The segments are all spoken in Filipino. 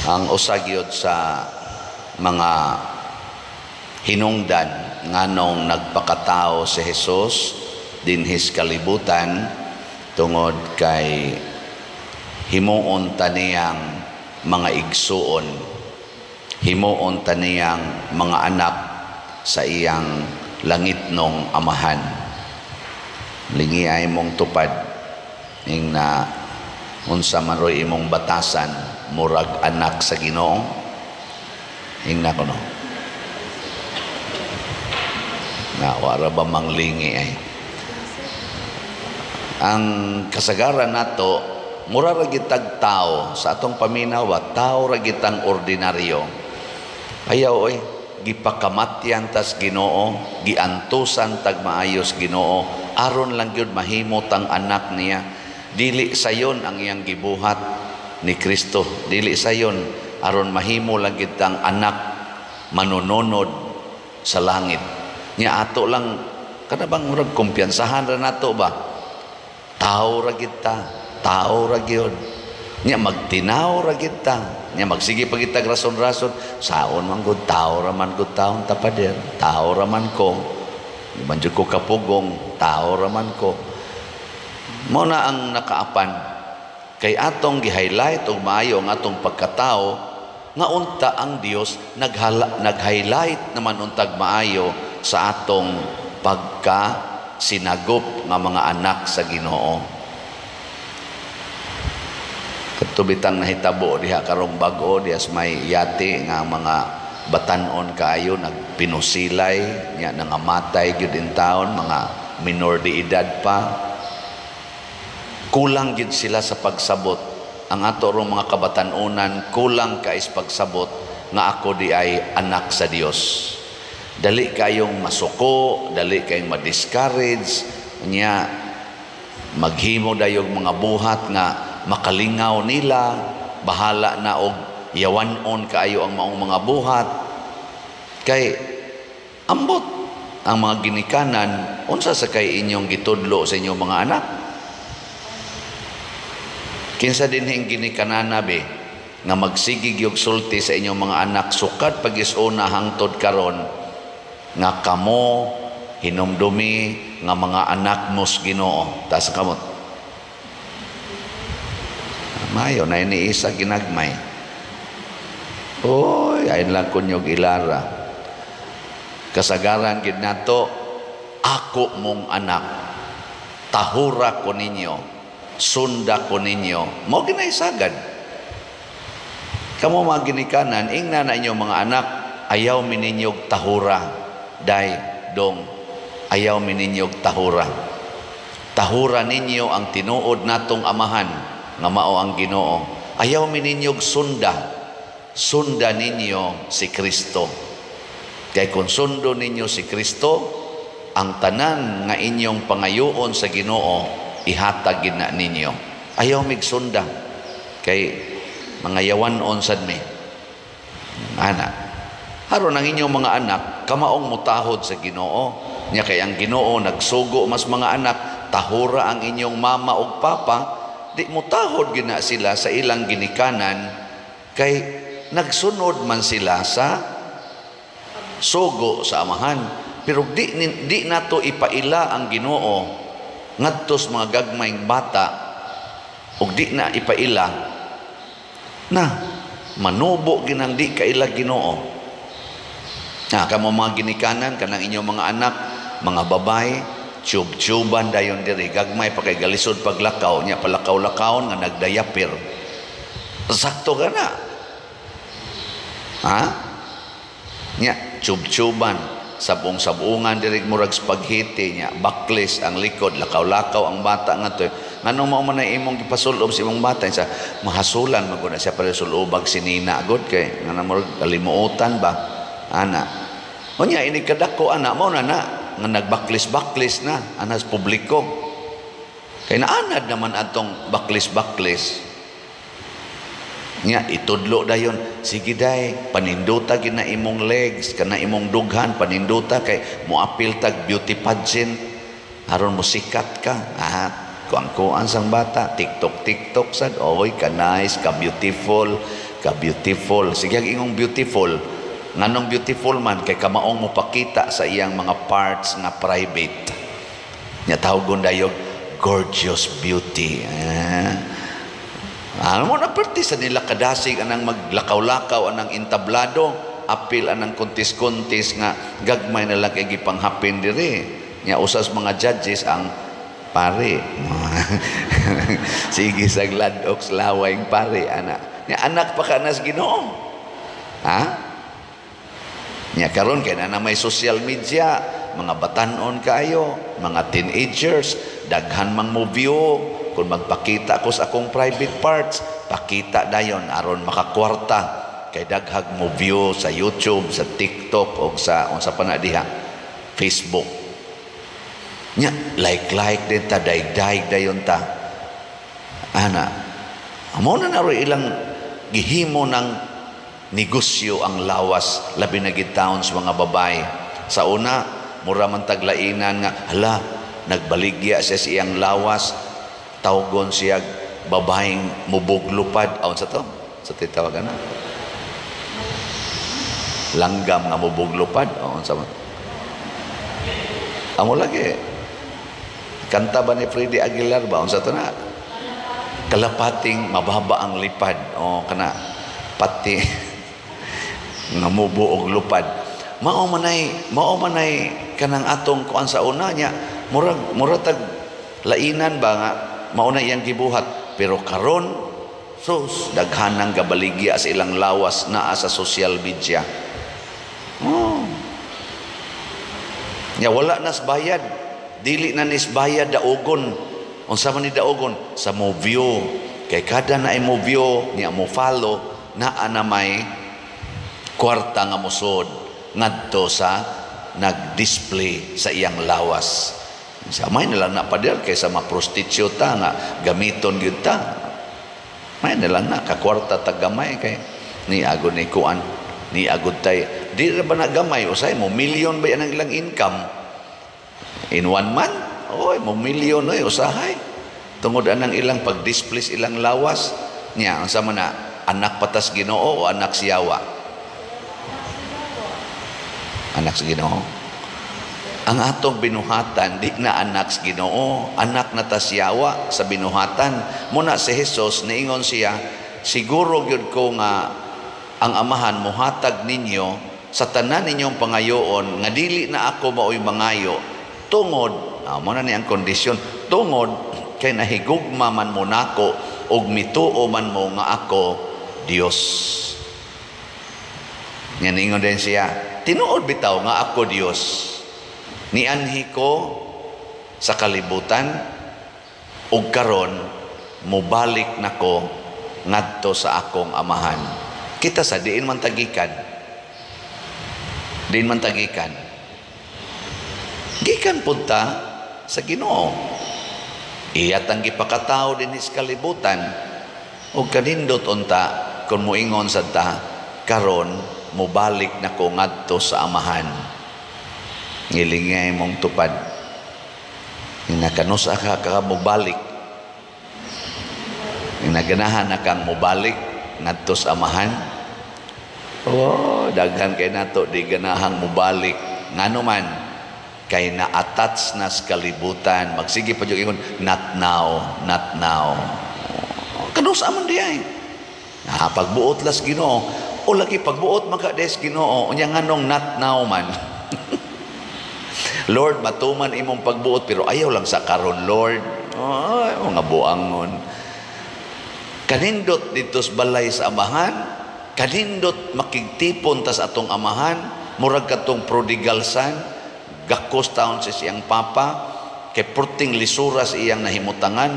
Ang usagyod sa mga hinungdan nganong nagpakatao si Jesus dinhis kalibutan tungod kay himuon taniyang mga igsuon, himuon taniyang mga anak sa iyang langitnong amahan. Lingi ay mong tupad ing na unsa man roy imong batasan murag anak sa Ginoo. Ing na kuno na wala ba manglingi ay ang kasagaran nato mura ra gitag tao sa atong paminawa, tao ra gitang ordinaryo. Ayaw oy gipakamatyan tas Ginoo, giantusan tag maayos Ginoo aron lang gyud mahimo tang anak niya. Dili sayon ang iyang gibuhat ni Kristo, dili sayon aron mahimo lang gyud tang anak manununod sa langit. Nya ato lang kada bang murag kumpiyansahan ra nato ba? Tao ra kita, tao ra gyud. Nya magtinaw ra kita, nya magsige pa kita rason-rason, saon man gud tao ra man gud taon tapader, tao ra man ko. Manjud ko kapugong, tao ra man ko. Mao na ang nakaapan kay atong gi-highlight og maayo ang atong pagkatao nga unta ang Dios nag-highlight naman untag maayo sa atong pagka-sinagop nga mga anak sa Ginoo. Katubitang nahitabo diha karong bag-o diha sa may yati nga mga batan-on kaayo nagpinusilay nya nangamatay gyud in taon, mga minor de edad pa. Kulang gyud sila sa pagsabot. Ang ato rong mga kabatan-unan kulang kais pagsabot nga ako di ay anak sa Dios. Dali kayong masuko, dali kayong ma-discourage nya maghimo dayog mga buhat nga makalingaw nila, bahala na og yawanon kaayo ang maong mga buhat. Kay ambot ang mga ginikanan unsa sa kay inyong gitudlo sa inyong mga anak. Kinsa dinhing ginikanana be nga magsigig og sulti sa inyong mga anak sukat pag-isuna hangtod karon nga kamo hinumdumi nga mga anak mos Ginoo. Tas kamot mayo na iniisa ginagmay. Oy, ayon lang kunyog ilara. Kasagaran gid nato, ako mong anak, tahura ko ninyo, sunda ko ninyo. Mao ginaisagad. Kamo mga ginikanan, ingna na inyong mga anak, ayaw mininyog tahura. Day, dong, ayaw mininyog tahura. Tahura ninyo ang tinuod natong amahan, nga mao ang Ginoo. Ayaw mininyog sunda. Sunda ninyo si Kristo. Kay kung sundo ninyo si Kristo, ang tanan nga inyong pangayoon sa Ginoo ihatag gid na ninyo. Ayaw mig sunda. Kay mga yawanon sad mi. Ana. Haron ang inyong mga anak kamaong mutahod sa Ginoo. Nya kay ang Ginoo nagsugo mas mga anak, tahura ang inyong mama ug papa, di mutahod gid na sila sa ilang ginikanan kay nagsunod man sila sa sugo sa amahan. Pero di nato ipaila ang Ginoo ngadtos mga gagmayng bata ug di na ipaila na manubo ginang di kaila Ginoo. Kamo mga ginikanan kanang inyong mga anak, mga babay, tube-tuban dayon diri, gagmay pa kay galisod paglakaw nya palakaw-lakawon nga nagdayapir. Sakto ka na. Nya tube-tuban, sabong-sabungan diri murag spaghetti nya, baklis ang likod, lakaw-lakaw ang bata ngadto. Nganong mao man imong gipasulob sa imong bata sa mahasulan magud siya para sulubag sinina gud kay nga murag kalimuotan ba ana. Unya ini kadako ana mao na nga nagbaklis-baklis na anas publiko. Kay naanad naman atong baklis-baklis. Nya itudlo dayon, sige day, paninduta gid na imong legs, kana imong dughan paninduta kay moapil tag beauty pageant aron mo sikat ka. kuang sang bata, TikTok sad, oy, ka nice, ka beautiful. Sige, ingong beautiful. Nganong beautiful man, kay kamaong mo pakita sa iyang mga parts nga private. Nya tawgon dayog, gorgeous beauty. Ano mo na perti sa nila kadasig anang maglakaw-lakaw anang intablado, apil anang kuntis-kuntis nga gagmay na lang kay gipanghapin diri. Nya usas mga judges ang pare. Sige sa ladok laway pare anak. Nya anak pa kanas Ginoo. Ha? Nya karon kay na may social media, mga batanon kayo, mga teenagers, daghan mang mo view. Kung magpakita ko sa akong private parts, pakita dayon aron makakwarta kay daghag mo view sa YouTube, sa TikTok o sa panadiha Facebook. Nya like din ta, daig dayon ta. Ana, amo na naro ilang gihimo ng negosyo ang lawas labi na gitawon sa mga babae. Sa una, mura man taglainan nga hala, nagbaligya siya sa iyang lawas, tawgon siya babaeng mubuglupad. Aon sa to? Sa titawagan na? Langgam nga mubuglupad. Aon sa amo lagi. Kanta ba ni Freddy Aguilar ba? Aon sa to na? Kalapating mababa ang lipad. O kana pati nga mubo og lupad. Mao manay kanang atong kuan sa una niya. Murag tag lainan ba nga mauna iyang gibuhat, pero karon sus daghan ng gabaligya sa ilang lawas naa sa social media. Nya wala nas bayad, dili na nis bayad daogon. Unsa man ni daogon sa mo view, kay kada na ay mo view niya mo follow naa na may kwarta nga musod ngadto sa nag-display sa iyang lawas. May nalang na padel kaysa maprostituta nga gamiton gyud ta. May nalang na kakwarta tagamay kay ni agud ni kuan, ni agud tay. Di ra ba na gamay usay mo million ba yan ang ilang income in 1 month? Oy, mo million oy usahay. Tungod anang ilang pag-display ilang lawas niya unsa man na anak patas Ginoo o anak siyawa? Anak sa Ginoo. Ang atong binuhatan, di na anak sa Ginoo, anak na tasyawa sa binuhatan. Muna si Jesus, niingon siya, siguro gyud ko nga ang amahan muhatag ninyo sa tanan ninyong pangayoon, nga dili na ako maoy mangayo, tungod, muna ni ang kondisyon, tungod, kay nahigugma man mo nako, og mituo man mo nga ako, Dios. Yan niingon din siya, tinuod bitaw nga ako Dios. Nianhi ko sa kalibutan ug karon mubalik nako ngadto sa akong amahan. Kita sa diin man tagikan. Diin man tagikan. Gikan punta sa Ginoo. Iyat ang gipakatao din sa kalibutan ug kanindot unta kun moingon sa ta karon mubalik nako ngadto sa amahan. Ngilingay mong tupad. Inakanusa ka mubalik. Inaganahan na kang mubalik ngadto sa amahan. Daghan kay nato di ganahang mubalik. Ngano man kay na-attach na sa kalibutan. Magsige pa yung ingon, not now. Kanusa man diay. Pagbuot las Ginoo. O lagi pagbuot magkades Ginoo. Unya nganong not now man. Lord, matuman imong pagbuot, pero ayaw lang sa karon, Lord. Nga buangon. Kanindot dito sa balay sa amahan, kanindot makigtipon tas atong amahan, murag katong prodigal son, gakos taon sa siyang papa, kay purting lisura sa iyang nahimutangan.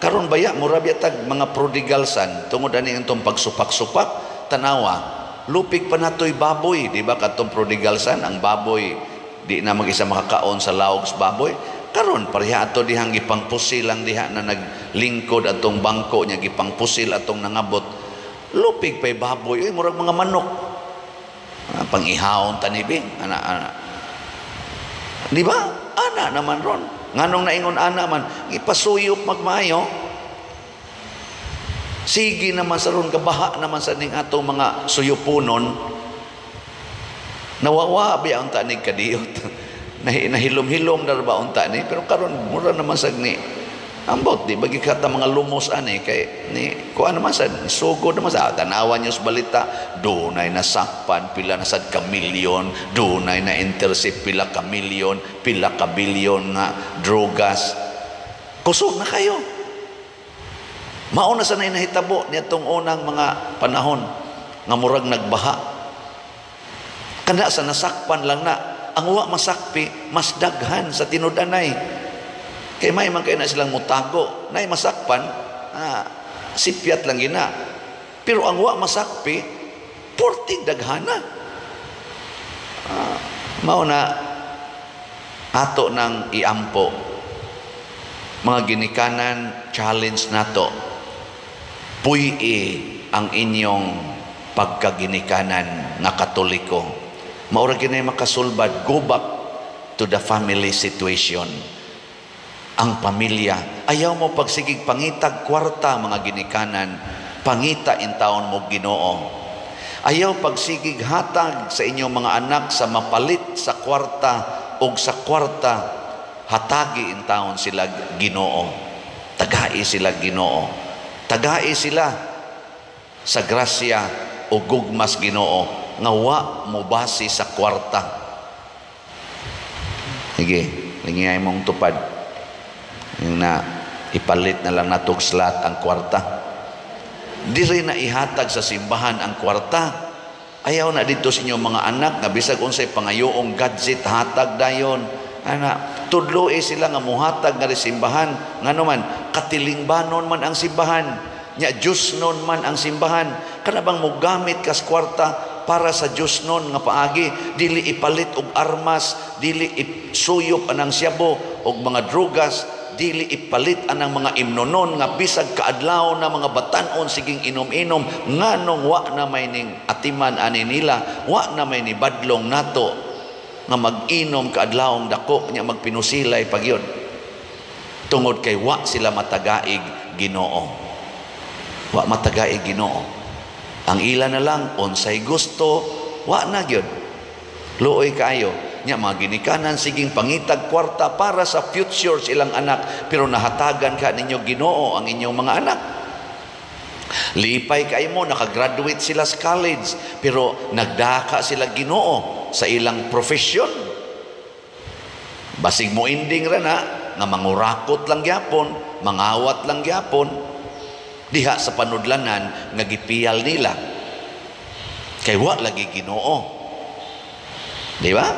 Karon baya, murag yatag mga prodigal son, tungod ani itong pagsupak-supak, tanawa, lupig pa nato'y baboy, di ba katong prodigal son, ang baboy, di na mag-isa makakaon sa laog sa baboy. Karon pareha ato dihang gipangpusil lang diha na naglingkod atong bangko niya, gipangpusil atong nangabot. Lupig pa'y baboy, murag mga manok. Pang-ihawon tanibing, ana. Di ba? Ana naman ron. Nganong naingon ana man, ipasuyop magmaayo. Sige naman sa ron, kabaha naman sa ning atong mga suyupunon. Nawawa biya ang tanig kadiyot. Nahilom-hilom na ba ang ni? Pero karon mura naman sa ni. Ambot, di bagi kata mga lumos ani kay ni kuan naman sa sugod naman sa tanawan niyo sa balita, dunay nasakpan pila na sad ka milyon, dunay na intercept pila ka milyon, pila ka bilyon nga drogas. Kusog na kayo. Mauna sa nahitabo nitong unang mga panahon nga murag nagbaha. Kana sa nasakpan lang na, ang wa masakpi mas daghan sa tinud-anay. Kaya may man kayo na silang mutago. Nay masakpan, sipyat lang gina. Pero ang wa masakpi, porting daghana. Mauna, ato ng iampo. Mga ginikanan, challenge nato. Puy-i ang inyong pagkaginikanan na Katoliko. Maura kinay makasulbad, go back to the family situation. Ang pamilya, ayaw mo pagsigig pangitag kwarta mga ginikanan, pangita in taon mo Ginoo. Ayaw pagsigig hatag sa inyong mga anak sa mapalit sa kwarta o sa kwarta, hatagi in taon sila Ginoo. Tagai sila Ginoo. Tagai sila sa grasya o gugmas Ginoo, nga wa mo base sa kwarta. Sige, lingay mong tupad. Yung na ipalit na lang natog slot ang kwarta. Di rin na ihatag sa simbahan ang kwarta. Ayaw na dito sa inyong mga anak nga bisag unsay pangayoong gadget hatag dayon. Ana, tudloy sila nga muhatag nga simbahan. Ngano man, katilingbanon man ang simbahan. Nya Diyos nun man ang simbahan. Kanabang mo gamit kas kwarta para sa Diyos nun nga paagi, dili ipalit og armas, dili isuyop anang siyabo og mga drogas, dili ipalit anang mga imnonon nga bisag kaadlaw na mga batanon siging inom-inom, nganong wa na may ning atiman ani nila, wa na may ni badlong nato nga mag-inom kaadlawong dako nya magpinusilay pagyon. Tungod kay wa sila matagaig Ginoo. Wa matagaig Ginoo. Ang ila na lang, unsay gusto, wa na gyud. Luoy kayo. Nya mga ginikanan, siging pangitag kwarta para sa future silang anak, pero nahatagan ka ninyo Ginoo ang inyong mga anak. Lipay kayo mo, nakagraduate sila sa college, pero nagdaka sila Ginoo sa ilang profesyon. Basig mo ending ra na, nga mangurakot lang gyapon, mangawat lang gyapon, diha sa panudlanan nga gipiyal nila kay wa lagi Ginoo, di ba?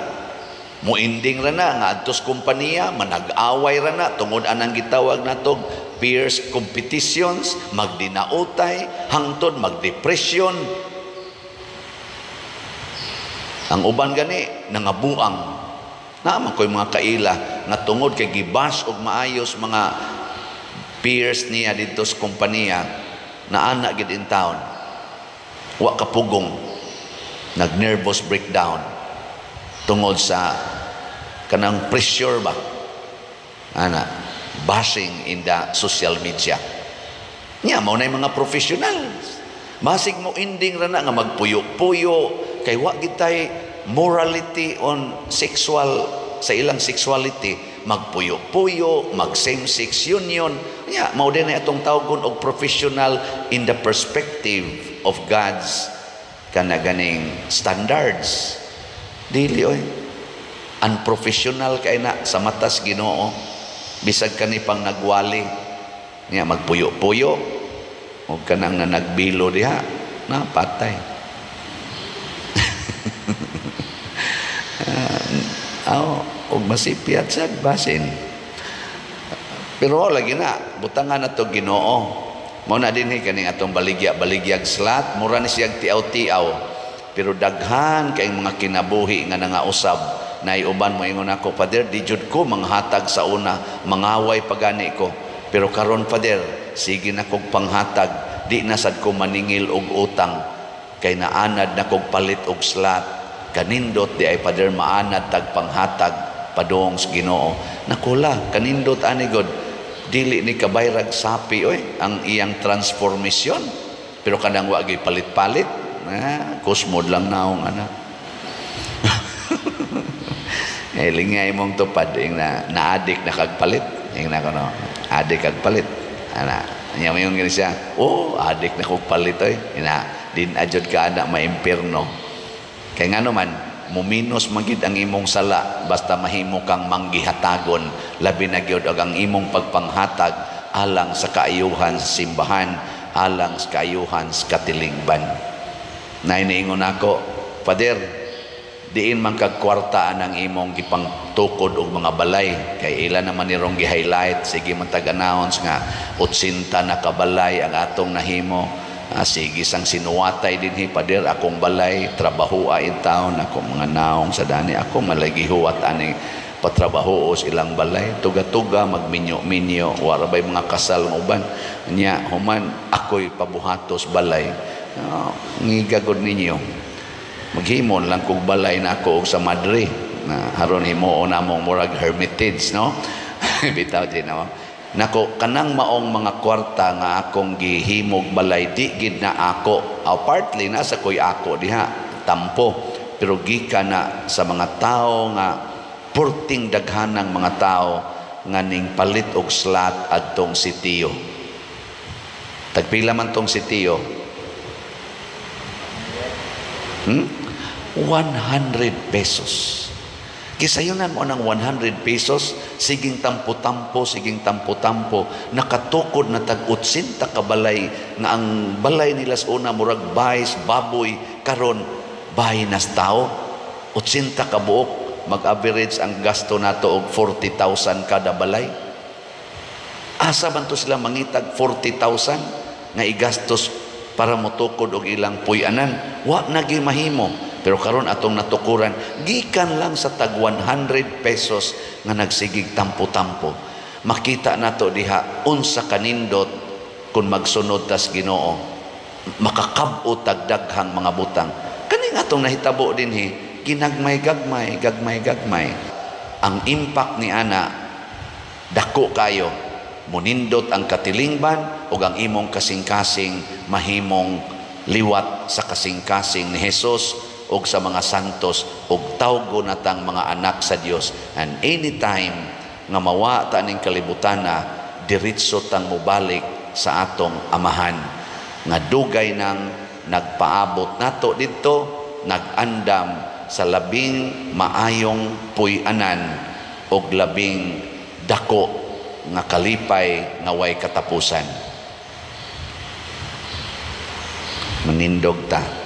Muinding ra na nga adtos kompanya, manag-away ra na tungod anang gitawag natog peers competitions, magdinautay hangtod magdepresyon. Ang uban gani nangabuang naman koy mga kaila nga tungod kay gibash og maayos mga peers niya dito sa kompanya na anak gid in town, wa kapugong, nag-nervous breakdown tungod sa kanang pressure ba ana bashing in the social media niya. Mao na mga professionals, masig mo ending ra na nga magpuyo-puyo kay wa gitay morality on sexual sa ilang sexuality, magpuyo-puyo, mag same-sex union. Yeah, mao din na itong tawgon og professional in the perspective of God's kanaganing standards. Dili oy. Unprofessional kay na sa matas Ginoo. Bisag kani pang nagwali. Nya magpuyo-puyo og kanang na nagbilo diha, na patay. Og masipyat sa basin. Pero lagi na butangan na to Ginoo. Mao na dinhi kaning atong baligya-baligyag slat, mura ni siyang tiaw-tiaw. Pero daghan kay mga kinabuhi nga nangausab. Nay uban mo ingon ako, Father, di jud ko manghatag sa una, mangaway pagani ko. Pero karon Father, sige na kog panghatag, di na sad ko maningil og utang. Kay naanad na kog palit og slat. Kanindot di ay Father maanad tag panghatag padong sa Ginoo. Nakula kanindot ani god, dili ni kabayrag sapi oy ang iyang transformation, pero kanang wa gyud palit-palit, kusmod lang naong anak. Lingay mong tupad ing na-addict na kagpalit, ing na kono addict kagpalit ana nya mayon gani siya, addict na kog palit oy ina din adjud ka ana maimpierno. Kay ngano man muminos magid ang imong sala basta mahimo kang manggihatagon, labi na gyud og ang imong pagpanghatag alang sa kaayuhan sa simbahan, alang sa kaayuhan sa katilingban. Nainiingon ako, Pader, diin man kag kwartaan ang imong gipangtukod og mga balay, kay ila naman nirong gi-highlight, sige man taganahon nga 80 na kabalay ang atong nahimo. Sige sang sinuwatay dinhi Pader akong balay, trabahoa in town, akong mga naong sa dani ako malagi huwat ani patrabaho sa ilang balay, tuga-tuga magminyo-minyo, wala bay mga kasal ng uban nya human ako'y pabuhatos balay. Ngigagod ninyo, maghimon lang kog balay na ako og sa Madre na haron himuon namong murag hermitage, no? Bitaw din no. Nako kanang maong mga kwarta nga akong gihimog balay, di gid na ako, partly na sa koy ako diha tampo, pero gikan na sa mga tao nga purting daghanang mga tao nga ning palit og slot adtong sitiyo. Tagpila man tong sitiyo? 100 pesos. Kisayunan mo ng 100 pesos, siging tampo-tampo, nakatukod na tag-80 kabalay, nga ang balay nila sa una, murag bayis, baboy, karon bahay nas tao, 80 kabuok, mag-average ang gasto nato og 40,000 kada balay. Asa man to sila mangitag 40,000 nga igastos para motukod og ilang puy-anan? Wa na gyud mahimo. Pero karon atong natukuran, gikan lang sa tag 100 pesos nga nagsigig tampo-tampo. Makita nato diha unsa kanindot kung magsunod tas Ginoo, makakab-o tag daghang mga butang. Kani atong nahitabo dinhi, ginagmay-gagmay. Ang impact ni ana dako kayo. Munindot ang katilingban ug ang imong kasing-kasing mahimong liwat sa kasing-kasing ni Hesus ug sa mga santos ug tawgo natang mga anak sa Dios. And anytime nga mawa ta ning kalibutan na, diretso tang mobalik sa atong amahan nga dugay nang nagpaabot nato didto, nagandam sa labing maayong puy-anan ug labing dako nga kalipay nga way katapusan. Manindog ta.